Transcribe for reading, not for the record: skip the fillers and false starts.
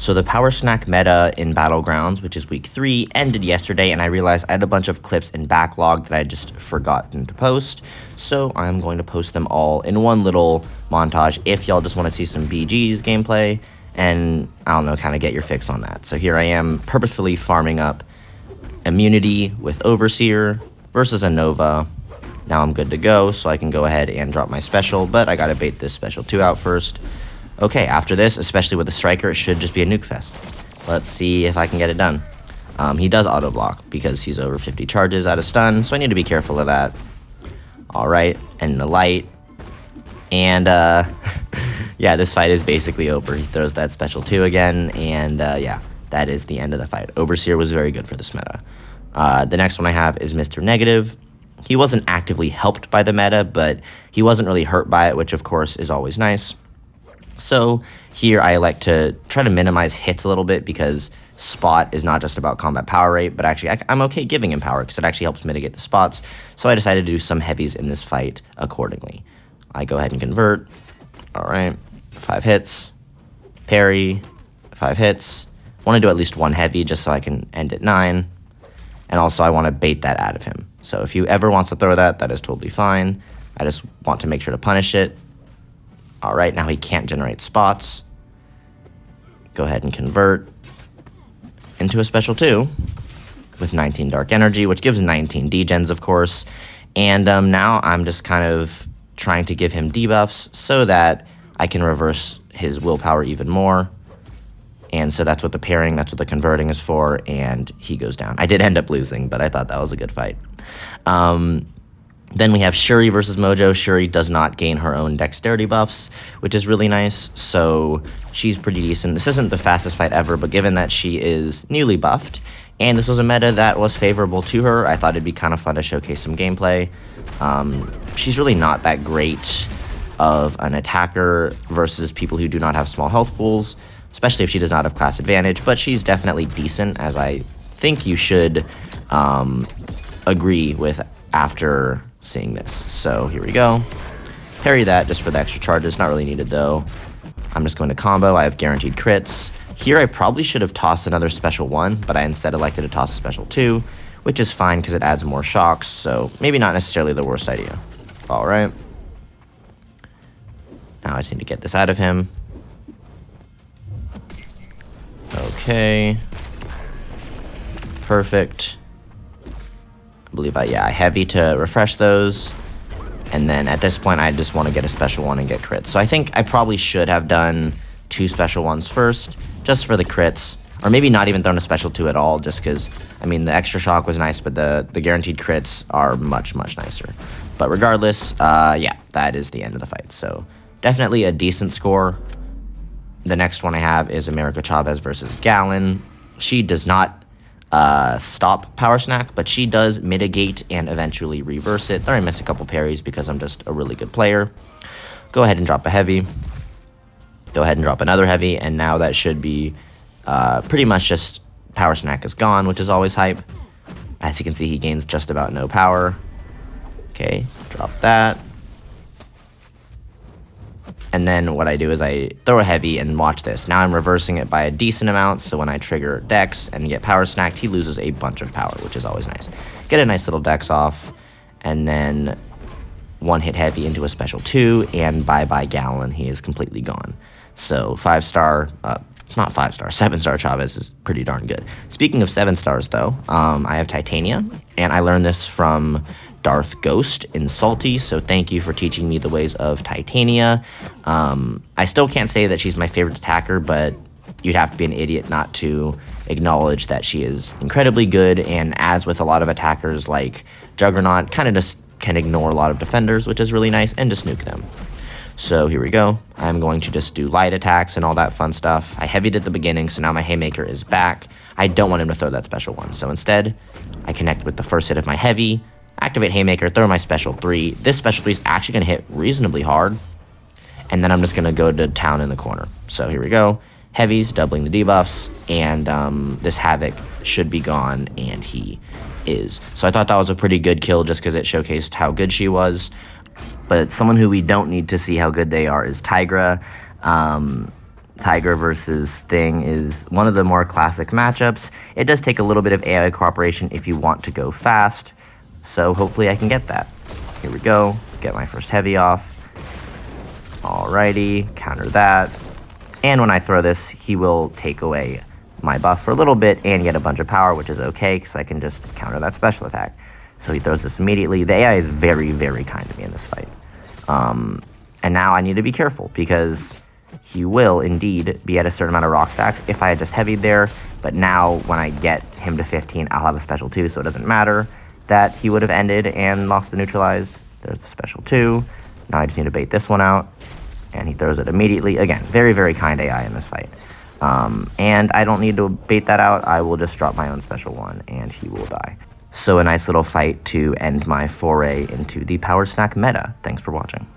So the Power Snack meta in Battlegrounds, which is week 3, ended yesterday, and I realized I had a bunch of clips in backlog that I just forgotten to post. So I'm going to post them all in one little montage if y'all just want to see some BG's gameplay, and I don't know, kind of get your fix on that. So here I am purposefully farming up immunity with Overseer versus a Nova. Now I'm good to go, so I can go ahead and drop my special, but I gotta bait this special 2 out first. Okay, after this, especially with the Striker, it should just be a nuke fest. Let's see if I can get it done. He does auto block because he's over 50 charges out of stun, so I need to be careful of that. Alright, and the light. And, yeah, this fight is basically over. He throws that special 2 again, and, yeah, that is the end of the fight. Overseer was very good for this meta. The next one I have is Mr. Negative. He wasn't actively helped by the meta, but he wasn't really hurt by it, which, of course, is always nice. So here I like to try to minimize hits a little bit because spot is not just about combat power rate, but actually I'm okay giving him power because it actually helps mitigate the spots. So I decided to do some heavies in this fight accordingly. I go ahead and convert. All right, 5 hits, parry, 5 hits. I want to do at least 1 heavy just so I can end at 9. And also I want to bait that out of him. So if he ever wants to throw that, that is totally fine. I just want to make sure to punish it. Alright, now he can't generate spots. Go ahead and convert into a special 2 with 19 Dark Energy, which gives 19 degens, of course. And now I'm just kind of trying to give him debuffs so that I can reverse his willpower even more. And so that's what the pairing, that's what the converting is for, and he goes down. I did end up losing, but I thought that was a good fight. Then we have Shuri versus Mojo. Shuri does not gain her own dexterity buffs, which is really nice, so she's pretty decent. This isn't the fastest fight ever, but given that she is newly buffed, and this was a meta that was favorable to her, I thought it'd be kind of fun to showcase some gameplay. She's really not that great of an attacker versus people who do not have small health pools, especially if she does not have class advantage, but she's definitely decent, as I think you should agree with after seeing this. So here we go. Parry that just for the extra charges, not really needed though. I'm just going to combo. I have guaranteed crits. Here I probably should have tossed another special 1, but I instead elected to toss a special 2, which is fine because it adds more shocks, so maybe not necessarily the worst idea. Alright. Now I just need to get this out of him. Okay. Perfect. I believe I heavy to refresh those, and then at this point I just want to get a special 1 and get crits. So I think I probably should have done 2 special 1s first, just for the crits, or maybe not even thrown a special 2 at all, just because, I mean, the extra shock was nice, but the guaranteed crits are much nicer. But regardless, yeah, that is the end of the fight. So definitely a decent score. The next one I have is Chavez versus Galan. She does not stop Power Snack, but she does mitigate and eventually reverse it. There I miss a couple parries because I'm just a really good player. Go ahead and drop a heavy. Go ahead and drop another heavy, and now that should be pretty much just Power Snack is gone, which is always hype. As you can see, he gains just about no power. Okay, drop that. And then what I do is I throw a heavy and watch this. Now I'm reversing it by a decent amount, so when I trigger Dex and get Power Snacked, he loses a bunch of power, which is always nice. Get a nice little Dex off, and then 1 hit heavy into a special 2, and bye-bye Galan, he is completely gone. So 5-star, it's not 5-star, 7-star Chavez is pretty darn good. Speaking of 7 stars though, I have Titania, and I learned this from Darth Ghost in Salty, so thank you for teaching me the ways of Titania. I still can't say that she's my favorite attacker, but you'd have to be an idiot not to acknowledge that she is incredibly good, and as with a lot of attackers like Juggernaut, kind of just can ignore a lot of defenders, which is really nice, and just nuke them. So here we go. I'm going to just do light attacks and all that fun stuff. I heavied at the beginning, so now my Haymaker is back. I don't want him to throw that special 1, so instead, I connect with the first hit of my heavy, activate Haymaker, throw my special 3. This special 3 is actually going to hit reasonably hard, and then I'm just going to go to town in the corner. So here we go. Heavies, doubling the debuffs, and this Havoc should be gone, and he is. So I thought that was a pretty good kill just because it showcased how good she was. But someone who we don't need to see how good they are is Tigra. Tigra versus Thing is one of the more classic matchups. It does take a little bit of AI cooperation if you want to go fast, so hopefully I can get that. Here we go, get my first heavy off. Alrighty, counter that. And when I throw this, he will take away my buff for a little bit and get a bunch of power, which is okay because I can just counter that special attack. So he throws this immediately. The AI is very, very kind to me in this fight. And now I need to be careful because he will indeed be at a certain amount of rock stacks if I had just heavied there. But now when I get him to 15, I'll have a special 2, so it doesn't matter that he would have ended and lost the neutralize. There's the special 2. Now I just need to bait this one out. And he throws it immediately. Again, very, very kind AI in this fight. And I don't need to bait that out. I will just drop my own special 1 and he will die. So a nice little fight to end my foray into the power snack meta. Thanks for watching.